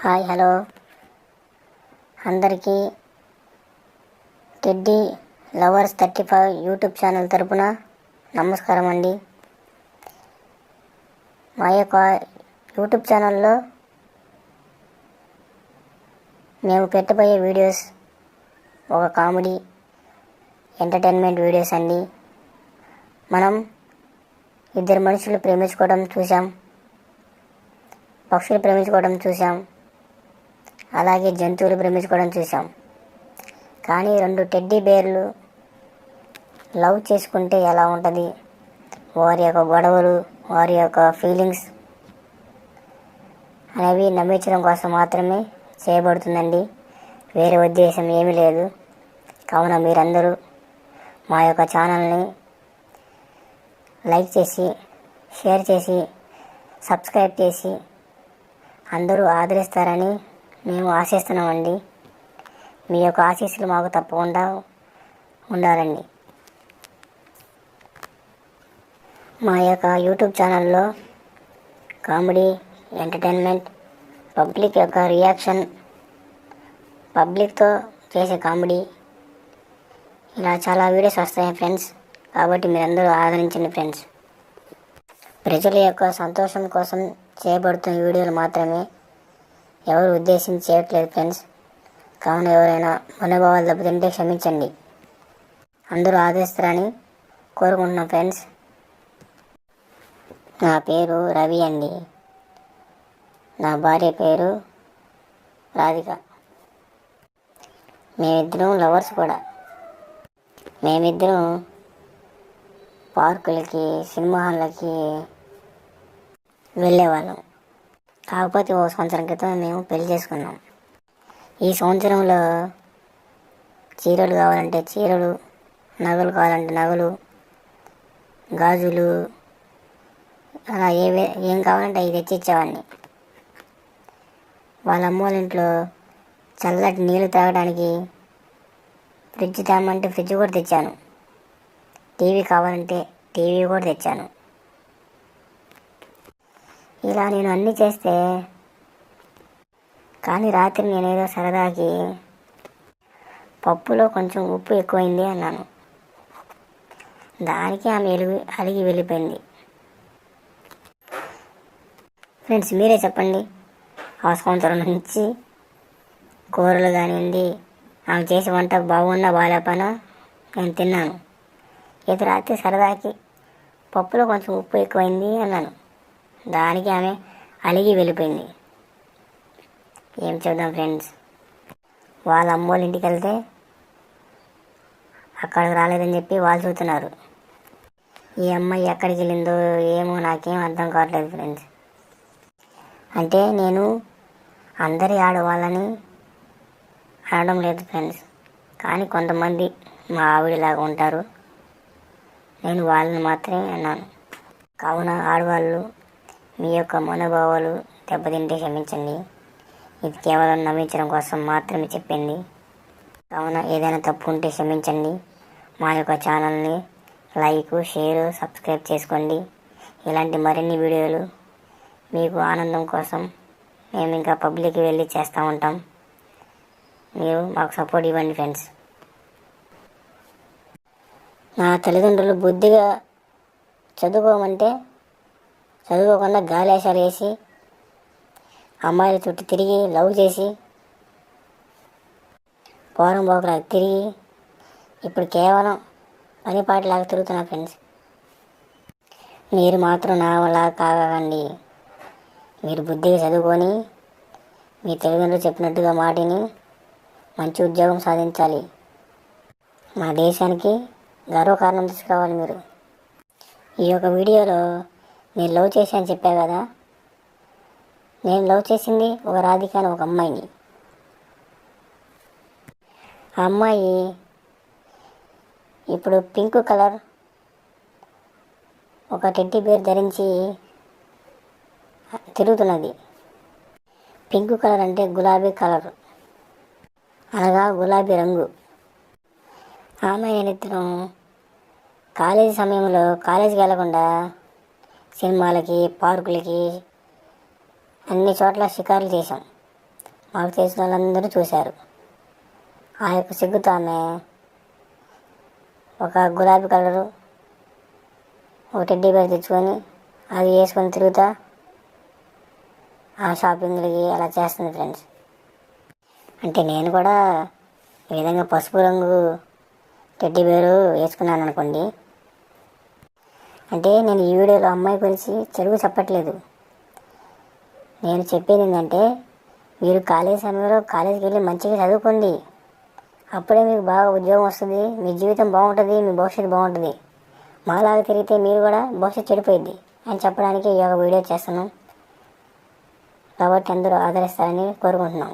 Hi hello అందరికీ teddy lovers 35 YouTube channel తరపున నమస్కారం అండి. మా యొక్క యూట్యూబ్ ఛానల్లో మేము పెట్టబోయే వీడియోస్ ఒక కామెడీ ఎంటర్టైన్మెంట్ వీడియోస్ అండి. మనం ఇద్దరు మనుషులు ప్రేమించుకోవడం చూసాం, పక్షులు ప్రేమించుకోవడం చూసాం, అలాగే జంతువులు ప్రేమించుకోవడం చూసాం. కానీ రెండు టెడ్డీ బేర్లు లవ్ చేసుకుంటే ఎలా ఉంటుంది, వారి యొక్క గొడవలు, వారి యొక్క ఫీలింగ్స్ అనేవి నమ్మించడం కోసం మాత్రమే చేయబడుతుందండి. వేరే ఉద్దేశం ఏమీ లేదు. కావున మీరందరూ మా యొక్క ఛానల్ని లైక్ చేసి, షేర్ చేసి, సబ్స్క్రైబ్ చేసి అందరూ ఆదరిస్తారని మేము ఆశిస్తున్నామండి. మీ యొక్క ఆశీస్సులు మాకు తప్పకుండా ఉండాలండి. మా యొక్క యూట్యూబ్ ఛానల్లో కామెడీ, ఎంటర్టైన్మెంట్, పబ్లిక్ యొక్క రియాక్షన్, పబ్లిక్తో చేసే కామెడీ, ఇలా చాలా వీడియోస్ వస్తాయి ఫ్రెండ్స్. కాబట్టి మీరందరూ ఆదరించండి ఫ్రెండ్స్. ప్రజల యొక్క సంతోషం కోసం చేయబడుతున్న వీడియోలు మాత్రమే, ఎవరు ఉద్దేశించి చేయట్లేదు ఫ్రెండ్స్. కావున ఎవరైనా మనోభావాలు దెబ్బతింటే క్షమించండి. అందరూ ఆదరిస్తారని కోరుకుంటున్నాం ఫ్రెండ్స్. నా పేరు రవి అండి. నా భార్య పేరు రాధిక. మేమిద్దరం లవర్స్ కూడా. మేమిద్దరం పార్కులకి, సినిమా హాళ్ళకి వెళ్ళేవాళ్ళం. కాకపోతే ఓ సంవత్సరం క్రితం మేము పెళ్లి చేసుకున్నాం. ఈ సంవత్సరంలో చీరలు కావాలంటే చీరలు, నగలు కావాలంటే నగలు, గాజులు, అలా ఏం కావాలంటే అవి తెచ్చిచ్చేవాడిని. వాళ్ళ అమ్మ వాళ్ళ ఇంట్లో చల్లటి నీళ్ళు తాగడానికి ఫ్రిడ్జ్ తేమంటే ఫ్రిడ్జ్ కూడా తెచ్చాను. టీవీ కావాలంటే టీవీ కూడా తెచ్చాను. ఇలా నేను అన్నీ చేస్తే, కానీ రాత్రి నేనేదో సరదాకి పప్పులో కొంచెం ఉప్పు ఎక్కువైంది అన్నాను. దానికి ఆమె అలిగి వెళ్ళిపోయింది. ఫ్రెండ్స్, మీరే చెప్పండి. ఆ సంవత్సరం నుంచి కూరలు కానివ్వండి, ఆమె చేసే వంట బాగున్నా బాగాలేపనా నేను తిన్నాను. ఇది రాత్రి సరదాకి పప్పులో కొంచెం ఉప్పు ఎక్కువైంది అన్నాను. దానికి ఆమె అలిగి వెళ్ళిపోయింది. ఏం చేద్దాం ఫ్రెండ్స్. వాళ్ళ అమ్మోళ్ళ ఇంటికి వెళ్తే అక్కడికి రాలేదని చెప్పి వాళ్ళు చూస్తున్నారు. ఈ అమ్మాయి ఎక్కడికి వెళ్ళిందో ఏమో నాకేం అర్థం కావట్లేదు ఫ్రెండ్స్. అంటే నేను అందరి ఆడవాళ్ళని అనడం లేదు ఫ్రెండ్స్, కానీ కొంతమంది మా ఆవిడలాగా ఉంటారు. నేను వాళ్ళని మాత్రమే అన్నాను. కావున ఆడవాళ్ళు మీ యొక్క మనోభావాలు దెబ్బతింటే క్షమించండి. ఇది కేవలం నమ్మించడం కోసం మాత్రమే చెప్పింది. కావున ఏదైనా తప్పు ఉంటే క్షమించండి. మా యొక్క ఛానల్ని లైక్, షేర్, సబ్స్క్రైబ్ చేసుకోండి. ఇలాంటి మరిన్ని వీడియోలు మీకు ఆనందం కోసం మేము ఇంకా పబ్లిక్కి వెళ్ళి చేస్తూ ఉంటాం. మీరు మాకు సపోర్ట్ ఇవ్వండి ఫ్రెండ్స్. నా తల్లిదండ్రులు బుద్ధిగా చదువుకోమంటే చదువుకోకుండా గాలేశాలు వేసి అమ్మాయిల చుట్టూ తిరిగి లవ్ చేసి పోరం పోకలాగా తిరిగి ఇప్పుడు కేవలం పనిపాటిలాగా తిరుగుతున్నా ఫ్రెండ్స్. మీరు మాత్రం నాలా కాకండి. మీరు బుద్ధిగా చదువుకొని మీ తల్లిదండ్రులు చెప్పినట్టుగా మాటిని మంచి ఉద్యోగం సాధించాలి. మా దేశానికి గర్వకారణం తీసుకురావాలి మీరు. ఈ యొక్క వీడియోలో నేను లవ్ చేశాను చెప్పా కదా. నేను లవ్ చేసింది ఒక రాధిక అని ఒక అమ్మాయిని. ఆ అమ్మాయి ఇప్పుడు పింక్ కలర్ ఒక టెడ్డీ బేర్ ధరించి తిరుగుతున్నది. పింక్ కలర్ అంటే గులాబీ కలర్, అనగా గులాబీ రంగు. ఆమె నేనిద్దరం కాలేజీ సమయంలో కాలేజీకి వెళ్ళకుండా సినిమాలకి, పార్కులకి, అన్ని చోట్ల షికారులు చేసాం. మాకు తెలిసిన వాళ్ళందరూ చూశారు. ఆ యొక్క సిగ్గుతో ఆమె ఒక గులాబీ కలరు ఒక టెడ్డీ బేర్ తెచ్చుకొని అది వేసుకొని తిరుగుతా ఆ షాపింగ్లకి అలా చేస్తుంది ఫ్రెండ్స్. అంటే నేను కూడా ఈ విధంగా పసుపు రంగు టెడ్డీ బేరు వేసుకున్నాను అనుకోండి. అంటే నేను ఈ వీడియోలో అమ్మాయి గురించి చెడుగు చెప్పట్లేదు. నేను చెప్పేది ఏంటంటే మీరు కాలేజీ సమయంలో కాలేజీకి వెళ్ళి మంచిగా చదువుకోండి. అప్పుడే మీకు బాగా ఉద్యోగం వస్తుంది, మీ జీవితం బాగుంటుంది, మీ భవిష్యత్తు బాగుంటుంది. మాలాగా తిరిగితే మీరు కూడా భవిష్యత్తు చెడిపోయింది అని చెప్పడానికి ఈ యొక్క వీడియో చేస్తాను. కాబట్టి అందరూ ఆదరిస్తారని కోరుకుంటున్నాం.